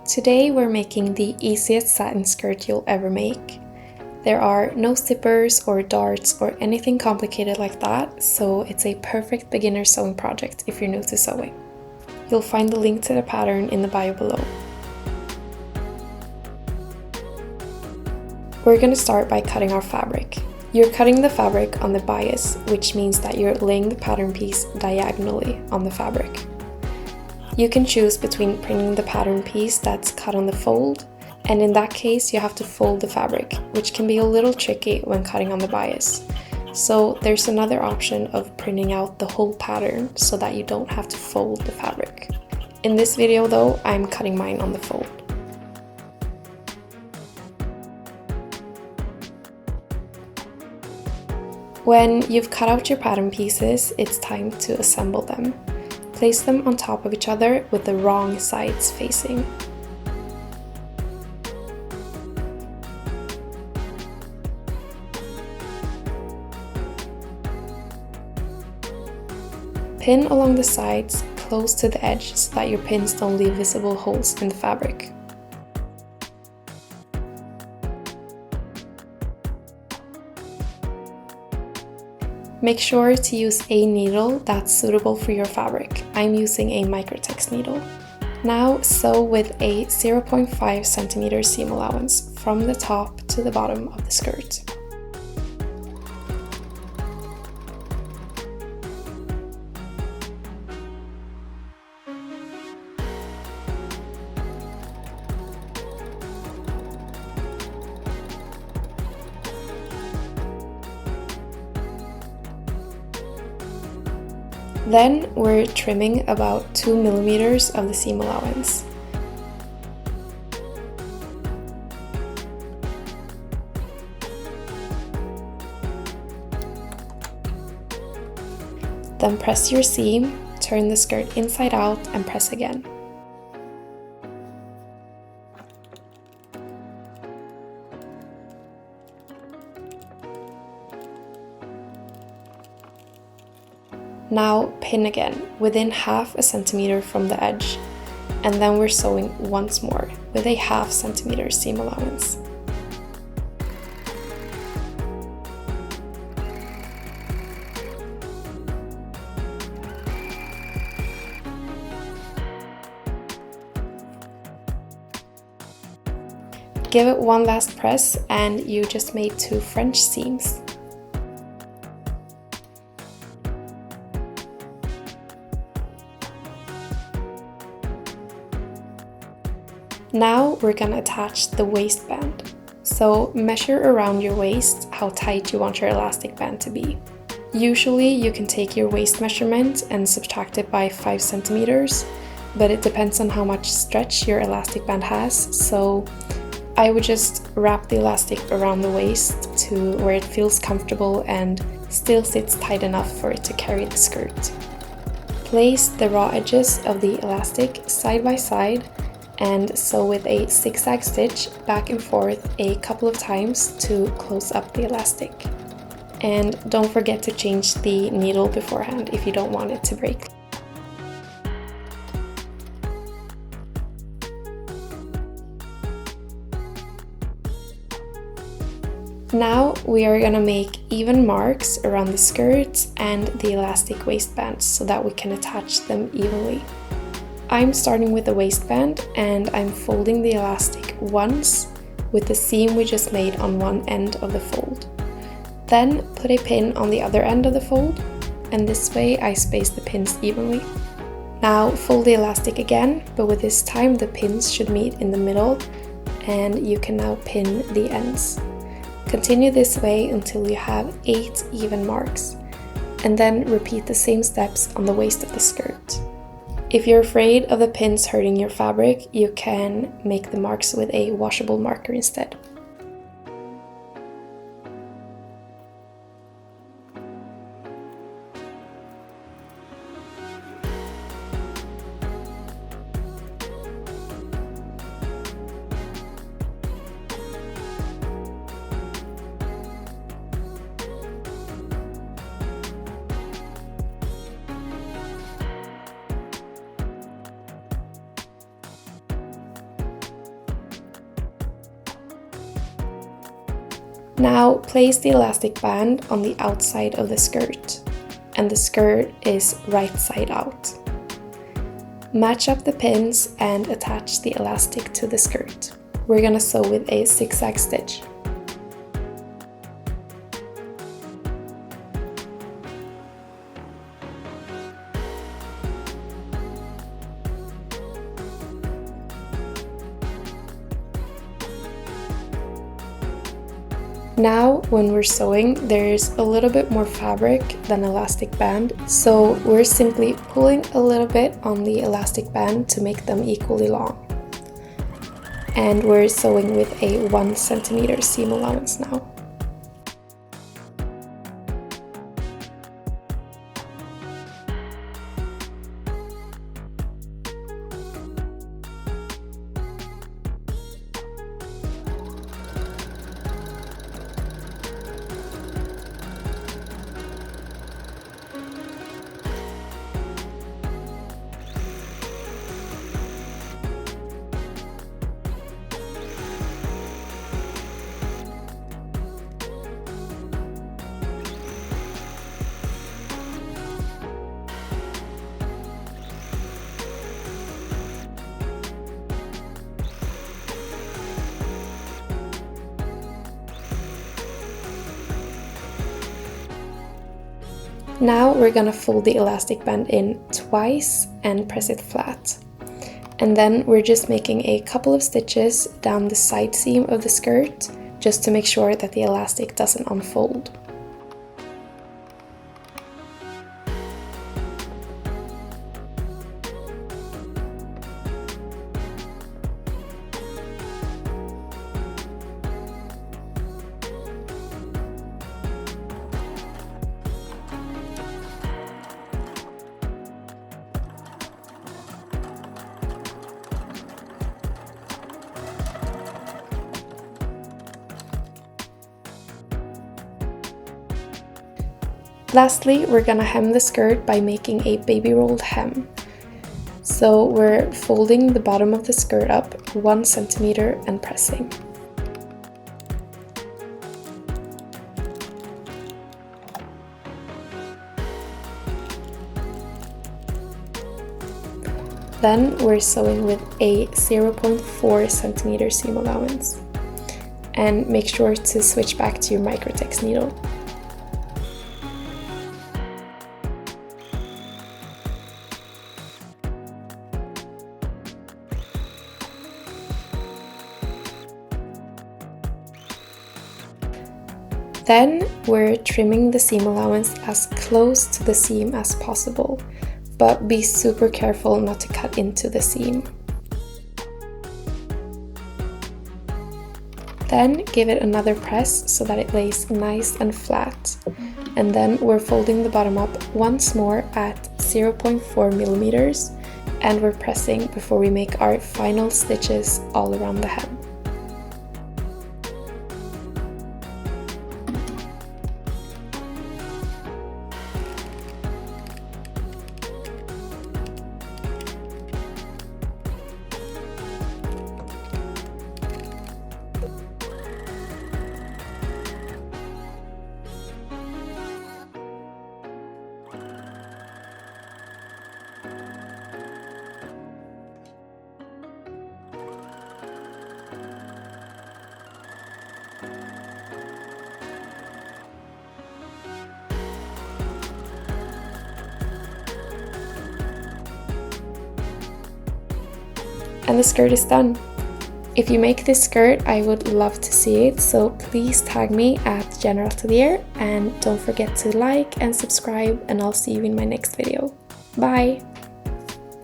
Today we're making the easiest satin skirt you'll ever make. There are no zippers or darts or anything complicated like that, so it's a perfect beginner sewing project if you're new to sewing. You'll find the link to the pattern in the bio below. We're going to start by cutting our fabric. You're cutting the fabric on the bias, which means that you're laying the pattern piece diagonally on the fabric. You can choose between printing the pattern piece that's cut on the fold, and in that case you have to fold the fabric, which can be a little tricky when cutting on the bias. So there's another option of printing out the whole pattern so that you don't have to fold the fabric. In this video though, I'm cutting mine on the fold. When you've cut out your pattern pieces, it's time to assemble them. Place them on top of each other with the wrong sides facing. Pin along the sides close to the edge so that your pins don't leave visible holes in the fabric. Make sure to use a needle that's suitable for your fabric. I'm using a microtex needle. Now sew with a 0.5 centimeter seam allowance from the top to the bottom of the skirt. Then we're trimming about 2 millimeters of the seam allowance. Then press your seam, turn the skirt inside out and press again. Now pin again within half a centimeter from the edge, and then we're sewing once more with a half centimeter seam allowance. Give it one last press and you just made 2 French seams. Now we're gonna attach the waistband. So measure around your waist how tight you want your elastic band to be. Usually you can take your waist measurement and subtract it by 5 centimeters, but it depends on how much stretch your elastic band has, so I would just wrap the elastic around the waist to where it feels comfortable and still sits tight enough for it to carry the skirt. Place the raw edges of the elastic side by side and sew with a zigzag stitch back and forth a couple of times to close up the elastic. And don't forget to change the needle beforehand if you don't want it to break. Now we are gonna make even marks around the skirt and the elastic waistband so that we can attach them evenly. I'm starting with the waistband and I'm folding the elastic once with the seam we just made on one end of the fold. Then put a pin on the other end of the fold, and this way I space the pins evenly. Now fold the elastic again, but with this time the pins should meet in the middle and you can now pin the ends. Continue this way until you have 8 even marks, and then repeat the same steps on the waist of the skirt. If you're afraid of the pins hurting your fabric, you can make the marks with a washable marker instead. Now place the elastic band on the outside of the skirt, and the skirt is right side out. Match up the pins and attach the elastic to the skirt. We're gonna sew with a zigzag stitch. Now, when we're sewing, there's a little bit more fabric than elastic band, so we're simply pulling a little bit on the elastic band to make them equally long. And we're sewing with a 1 centimeter seam allowance now. Now we're gonna fold the elastic band in twice and press it flat. And then we're just making a couple of stitches down the side seam of the skirt, just to make sure that the elastic doesn't unfold. Lastly, we're gonna hem the skirt by making a baby rolled hem. So we're folding the bottom of the skirt up 1 centimeter and pressing. Then we're sewing with a 0.4 centimeter seam allowance. And make sure to switch back to your Microtex needle. Then we're trimming the seam allowance as close to the seam as possible, but be super careful not to cut into the seam. Then give it another press so that it lays nice and flat. And then we're folding the bottom up once more at 0.4 millimeters, and we're pressing before we make our final stitches all around the hem. And the skirt is done. If you make this skirt, I would love to see it, so please tag me at @generatelier, and don't forget to like and subscribe, and I'll see you in my next video. Bye!